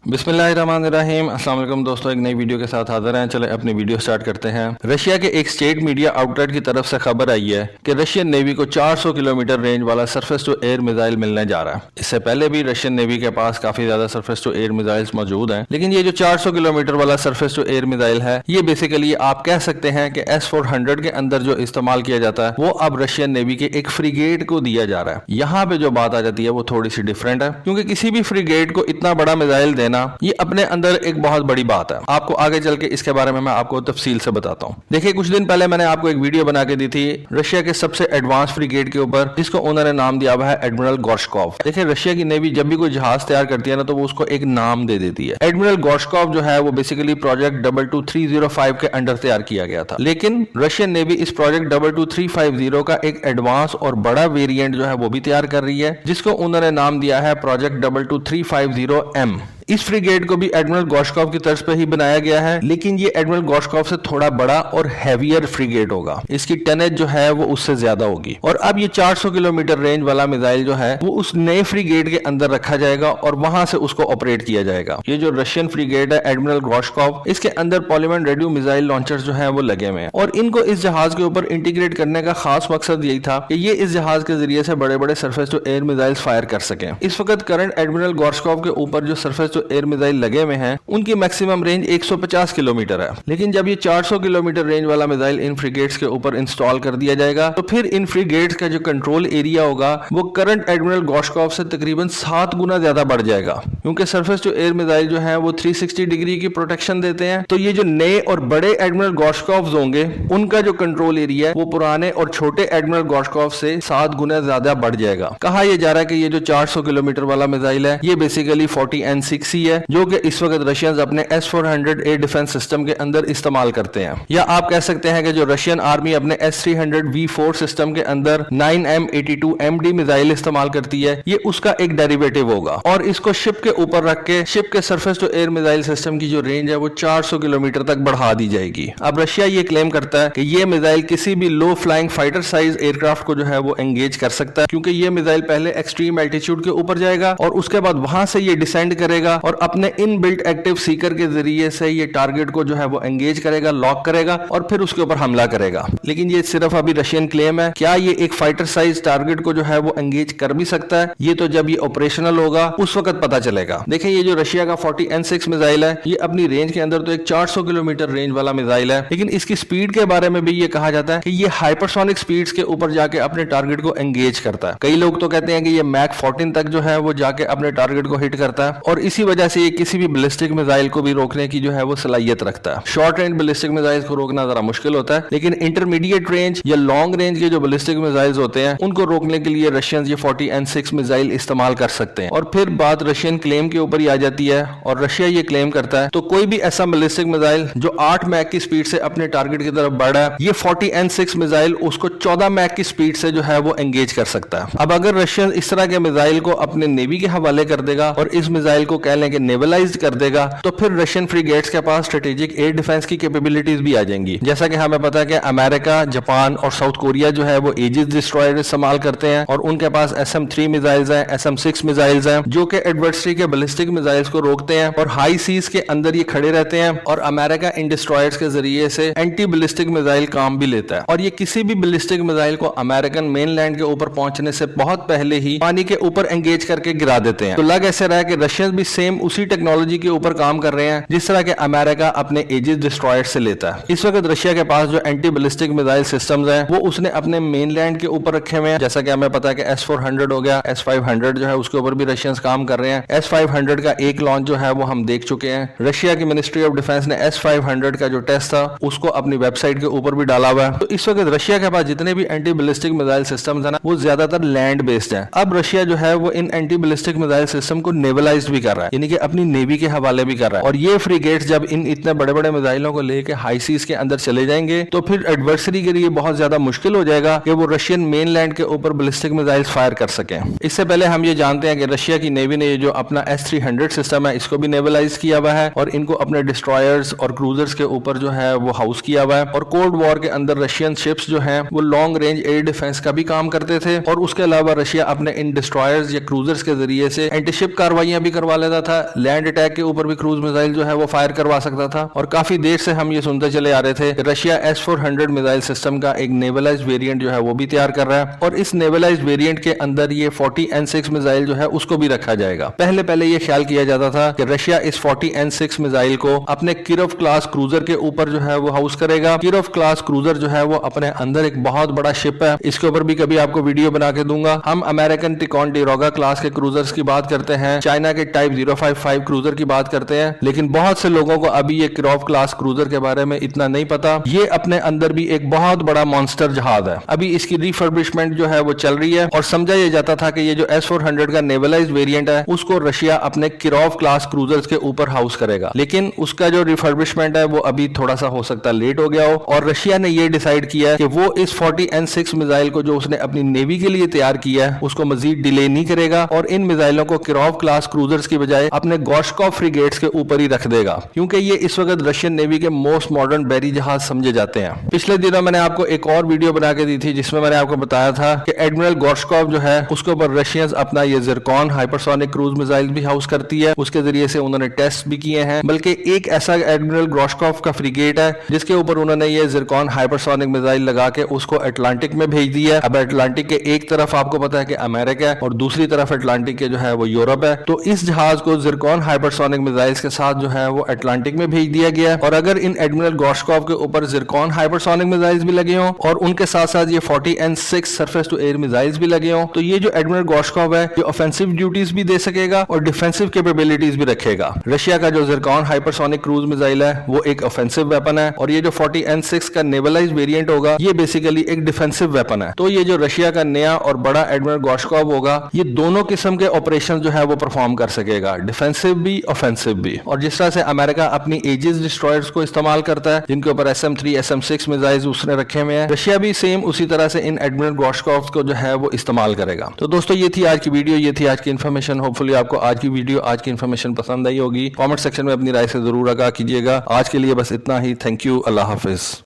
बिस्मिल्लाहिर्रहमानिर्रहीम। अस्सलाम वालेकुम दोस्तों, एक नई वीडियो के साथ हाजिर हैं। चले अपनी वीडियो स्टार्ट करते हैं। रशिया के एक स्टेट मीडिया आउटलेट की तरफ से खबर आई है कि रशियन नेवी को 400 किलोमीटर रेंज वाला सरफेस टू एयर मिसाइल मिलने जा रहा है। इससे पहले भी रशियन नेवी के पास काफी ज्यादा सरफेस टू एयर मिसाइल्स मौजूद हैं, लेकिन ये जो 400 किलोमीटर वाला सरफेस टू एयर मिसाइल है, ये बेसिकली आप कह सकते हैं कि S-400 के अंदर जो इस्तेमाल किया जाता है वो अब रशियन नेवी के एक फ्रिगेट को दिया जा रहा है। यहाँ पे जो बात आ जाती है वो थोड़ी सी डिफरेंट है, क्योंकि किसी भी फ्रिगेट को इतना बड़ा मिसाइल देना ये अपने अंदर एक बहुत बड़ी बात है। आपको आगे चल के इसके बारे में मैं आपको तफसील से बताता हूँ। देखिए, कुछ दिन पहले मैंने आपको एक वीडियो बना के दी थी रशिया के सबसे एडवांस फ्रिगेट के ऊपर, जिसको उन्होंने नाम दिया हुआ है एडमिरल गोर्शकॉव। देखिए, रशिया की नेवी जब भी कोई जहाज तैयार करती है ना, तो वो उसको एक नाम दे देती है। एडमिरल गोर्शकॉव जो है वो बेसिकली प्रोजेक्ट 22305 के अंडर तैयार किया गया था, लेकिन रशियन नेवी इस प्रोजेक्ट 22350 का एक एडवांस और बड़ा वेरिएंट जो है वो भी तैयार कर रही है, जिसको उन्होंने नाम दिया है प्रोजेक्ट 22350M। इस फ्रिगेट को भी एडमिरल गोर्शकॉव की तर्ज पर ही बनाया गया है, लेकिन ये एडमिरल गोर्शकॉव से थोड़ा बड़ा और हैवियर फ्रिगेट होगा। इसकी टनेज जो है वो उससे ज्यादा होगी। और अब ये 400 किलोमीटर रेंज वाला मिसाइल जो है वो उस नए फ्रिगेट के अंदर रखा जाएगा और वहां से उसको ऑपरेट किया जाएगा। ये जो रशियन फ्रिगेट है एडमिरल गोर्शकॉव, इसके अंदर पॉलीमर रेडियो मिसाइल लॉन्चर्स जो है वो लगे हुए हैं, और इनको इस जहाज के ऊपर इंटीग्रेट करने का खास मकसद यही था कि ये इस जहाज के जरिए से बड़े बड़े surface to air missile fire कर सके। इस वक्त करंट एडमिरल गोर्शकॉव के ऊपर जो सरफेस टू एयर मिसाइल लगे हुए हैं उनकी मैक्सिमम रेंज 150 किलोमीटर है, लेकिन जब ये 400 किलोमीटर रेंज वाला मिसाइल इन फ्रिगेट्स के ऊपर इंस्टॉल कर दिया जाएगा, तो फिर इन फ्रिगेट्स का जो कंट्रोल एरिया होगा वो करंट एडमिरल गोर्शकॉव से तकरीबन 7 गुना ज्यादा बढ़ जाएगा, क्योंकि सरफेस टू एयर मिसाइल जो है वो 360 डिग्री की प्रोटेक्शन देते हैं। तो ये जो नए और बड़े एडमिरल गोर्शकॉव होंगे उनका जो कंट्रोल एरिया है वो पुराने और छोटे एडमिरल गोर्शकॉव से 7 गुना ज्यादा बढ़ जाएगा। कहा यह जा रहा है कि ये जो 400 किलोमीटर वाला मिसाइल है ये बेसिकली 40N6 ही है, जो कि इस वक्त रशियंस अपने S-400 एयर डिफेंस सिस्टम के अंदर इस्तेमाल करते हैं। या आप कह सकते हैं कि जो रशियन आर्मी अपने S-300V4 सिस्टम के अंदर 9M82MD मिसाइल इस्तेमाल करती है, ये उसका एक डेरिवेटिव होगा, और इसको शिप के ऊपर रख के शिप के surface to air missile system की जो रेंज है वो 400 किलोमीटर तक बढ़ा दी जाएगी। अब रशिया ये क्लेम करता है कि ये मिसाइल किसी भी लो फ्लाइंग फाइटर साइज एयरक्राफ्ट को जो है वो एंगेज कर सकता है, क्योंकि ये मिसाइल पहले एक्सट्रीम एल्टीट्यूड के ऊपर जाएगा और उसके बाद वहां से ये डिसेंड करेगा और अपने इन बिल्ट एक्टिव सीकर के जरिए से ये टारगेट को जो है वो एंगेज करेगा, लॉक करेगा और फिर उसके ऊपर हमला करेगा। लेकिन ये सिर्फ अभी रशियन क्लेम है। क्या ये एक फाइटर साइज टारगेट को जो है वो एंगेज कर भी सकता है, ये तो जब ये ऑपरेशनल होगा उस वक्त पता चलेगा। देखिए, ये जो रशिया का 40N6 मिसाइल है ये अपनी रेंज के अंदर तो एक 400 किलोमीटर रेंज वाला मिसाइल है, लेकिन इसकी स्पीड के बारे में भी ये कहा जाता है कि ये हाइपरसोनिक स्पीड्स के ऊपर जाके अपने टारगेट को एंगेज करता है। कई लोग तो कहते हैं कि ये मैक 14 तक जो है वो जाके अपने टारगेट को हिट करता है, और इसी वजह से ये किसी भी बैलिस्टिक मिसाइल को भी रोकने की जो है वो सलाहियत रखता है। शॉर्ट रेंज बैलिस्टिक मिसाइल्स को रोकना जरा मुश्किल होता है, लेकिन इंटरमीडिएट रेंज या लॉन्ग रेंज के जो बैलिस्टिक मिसाइल्स होते हैं उनको रोकने के लिए रशियंस ये 40N6 मिसाइल इस्तेमाल कर सकते हैं। और फिर बात रशियन क्लेम के ऊपर ही आ जाती है, और रशिया ये क्लेम करता है तो कोई भी ऐसा बैलिस्टिक मिसाइल जो 8 मैक की स्पीड से अपने टारगेट की तरफ बढ़ रहा है, ये 40N6 मिसाइल उसको 14 मैक की स्पीड से जो है वो एंगेज कर सकता है। अब अगर रशियन इस तरह के मिसाइल को अपने नेवी के हवाले कर देगा और इस मिसाइल को कह लें कि नेवलाइज्ड कर देगा, तो फिर रशियन फ्रिगेट्स के पास स्ट्रेटेजिक एयर डिफेंस की कैपेबिलिटीज भी आ जाएंगी। जैसा कि हमें पता है कि अमेरिका, जापान और साउथ कोरिया जो है वो एजिस डिस्ट्रॉयर इस्तेमाल करते हैं, और उनके पास SM-3 मिसाइल्स हैं, SM-6 मिसाइल्स हैं, जो कि एडवर्सरी के बैलिस्टिक मिसाइल्स को रोकते हैं और हाई सीज के अंदर ये खड़े रहते हैं, और अमेरिका इन डिस्ट्रॉयर्स के जरिए से एंटी बैलिस्टिक मिसाइल काम भी लेता है। और ये किसी भी बैलिस्टिक मिसाइल को अमेरिकन मेनलैंड के ऊपर पहुंचने से बहुत पहले ही पानी के ऊपर एंगेज करके गिरा देते हैं। तो लग ऐसे रहा है कि रशियंस भी सेम उसी टेक्नोलॉजी के ऊपर काम कर रहे हैं जिस तरह के अमेरिका अपने एजिस डिस्ट्रॉयर से लेता है। इस वक्त रशिया के पास जो एंटी बैलिस्टिक मिसाइल सिस्टम्स हैं वो उसने अपने मेनलैंड के ऊपर रखे हुए हैं। जैसा कि हमें पता है कि S-400 हो गया, S-500 जो है उसके ऊपर भी रशियंस काम कर रहे हैं। S-500 का एक लॉन्च जो है वो हम देख चुके हैं। रशिया की मिनिस्ट्री ऑफ डिफेंस ने S-500 का जो टेस्ट था उसको अपनी वेबसाइट के ऊपर भी डाला हुआ है। तो इस वक्त रशिया के पास जितने भी एंटी बैलिस्टिक मिसाइल सिस्टम्स है ना, वो ज्यादातर लैंड बेस्ड है। अब रशिया जो है वो इन एंटी बैलिस्टिक मिसाइल सिस्टम को नेवलाइज्ड भी कर रहा है, यानी कि अपनी नेवी के हवाले भी कर रहा है। और ये फ्रिगेट्स जब इन इतने बड़े बड़े मिसाइलों को लेकर हाई सीज के अंदर चले जाएंगे तो फिर एडवर्सरी के लिए बहुत ज्यादा मुश्किल हो जाएगा कि वो रशियन मेनलैंड के ऊपर बैलिस्टिक मिसाइल्स फायर कर सकें। इससे पहले हम ये जानते हैं कि रशिया की नेवी ने ये जो अपना S-300 सिस्टम है इसको भी नेवलाइज किया हुआ है, और इनको अपने डिस्ट्रॉयर्स और क्रूजर्स के ऊपर जो है वो हाउस किया हुआ है। और कोल्ड वॉर के अंदर रशियन शिप्स जो हैं वो लॉन्ग रेंज एयर डिफेंस का भी काम करते थे, और उसके अलावा रशिया अपने इन डिस्ट्रॉयर्स या क्रूजर्स के जरिए से एंटी शिप कार्रवाइयां भी करवा लेता सकता था, लैंड अटैक के ऊपर भी क्रूज मिसाइल जो है वो फायर करवा सकता था। और काफी देर से हम ये सुनते चले आ रहे थे कि रशिया S-400 मिसाइल सिस्टम का एक नेवलाइज्ड वेरिएंट जो है वो भी तैयार कर रहा है और इस नेवलाइज्ड वेरिएंट के अंदर ये 40N6 मिसाइल जो है उसको भी रखा जाएगा। पहले ये ख्याल किया जाता था कि रशिया इस 40N6 मिसाइल को अपने किरोव क्लास क्रूजर के ऊपर जो है वो हाउस करेगा। किरोव क्लास क्रूजर जो है वो अपने अंदर एक बहुत बड़ा शिप है, इसके ऊपर भी कभी आपको वीडियो बना के दूंगा। हम अमेरिकन टिकोंटिरोगा क्लास के क्रूजर्स की बात करते हैं, चाइना के टाइप 055 क्रूजर की बात करते हैं, लेकिन बहुत से लोगों को अभी ये किरोव क्लास क्रूजर के बारे में इतना नहीं पता। ये अपने अंदर भी एक बहुत बड़ा मॉन्स्टर जहाज है। अभी इसकी रिफर्बिशमेंट जो है वो चल रही है और समझा यह जाता था कि ये जो S-400 का नेवलाइज्ड वेरिएंट है उसको रशिया अपने किरोव क्लास क्रूजर्स के ऊपर हाउस करेगा, लेकिन उसका जो रिफर्बिशमेंट है वो अभी थोड़ा सा हो सकता है लेट हो गया हो। और रशिया ने ये डिसाइड किया है कि वो इस 40N6 मिसाइल को जो उसने अपनी नेवी के लिए तैयार किया है उसको मजीद डिले नहीं करेगा और इन मिसाइलों को किरोव क्लास क्रूजर्स की बजाय अपने गोर्शकोव फ्रिगेट्स के ऊपर ही रख देगा, क्योंकि ये इस वक्त रशियन नेवी के मोस्ट मॉडर्न बैरी जहाज समझे जाते हैं। पिछले दिनों मैंने आपको एक और वीडियो बना के दी थी जिसमें मैंने आपको बताया था कि एडमिरल गोर्शकोव जो है उसके ऊपर रशियंस अपना ये जिरकॉन हाइपरसोनिक क्रूज मिसाइल भी हाउस करती है, उसके जरिए से उन्होंने टेस्ट भी किए हैं। बल्कि एक ऐसा एडमिरल गोर्शकोव का फ्रिगेट है जिसके ऊपर उन्होंने ये जिरकॉन हाइपरसोनिक मिसाइल लगा के उसको अटलांटिक में भेज दिया है। अब अटलांटिक के एक तरफ आपको पता है कि अमेरिका है और दूसरी तरफ अटलांटिक के जो है वो यूरोप है, तो इस जहाज को जिरकॉन हाइपरसोनिक मिसाइल्स के साथ जो है वो अटलांटिक में भेज दिया गया। और अगर इन एडमिरल गोर्शकोव के ऊपर जिरकॉन हाइपरसोनिक मिसाइल्स भी लगे हों और उनके साथ साथ ये 40N6 surface to air missiles भी लगे हों, तो ये जो एडमिरल गोर्शकोव है ये ऑफेंसिव ड्यूटीज भी दे सकेगा और डिफेंसिव कैपेबिलिटीज भी रखेगा। रशिया का जो जिरकॉन हाइपरसोनिक क्रूज मिसाइल है वो एक ऑफेंसिव वेपन है और ये जो 40N6 का नेवलाइज्ड वेरिएंट होगा ये बेसिकली एक डिफेंसिव वेपन है। तो ये जो रशिया का नया और बड़ा एडमिरल गोर्शकोव होगा ये दोनों किस्म के ऑपरेशन जो है वो परफॉर्म कर सकेगा, डिफेंसिव भी ऑफेंसिव भी। और जिस तरह से अमेरिका अपनी एजिस डिस्ट्रॉयर्स को इस्तेमाल करता है जिनके ऊपर SM-3 SM-6 मिसाइल्स उसने रखे हुए हैं, रशिया भी सेम उसी तरह से इन एडमिरल गोर्शकोव को जो है वो इस्तेमाल करेगा। तो दोस्तों ये थी आज की वीडियो, ये थी आज की इन्फॉर्मेशन। होपफुली आपको आज की वीडियो, आज की इन्फॉर्मेशन पसंद आई होगी। कमेंट सेक्शन में अपनी राय से जरूर आगाह कीजिएगा। आज के लिए बस इतना ही। Thank you. Allah Hafiz.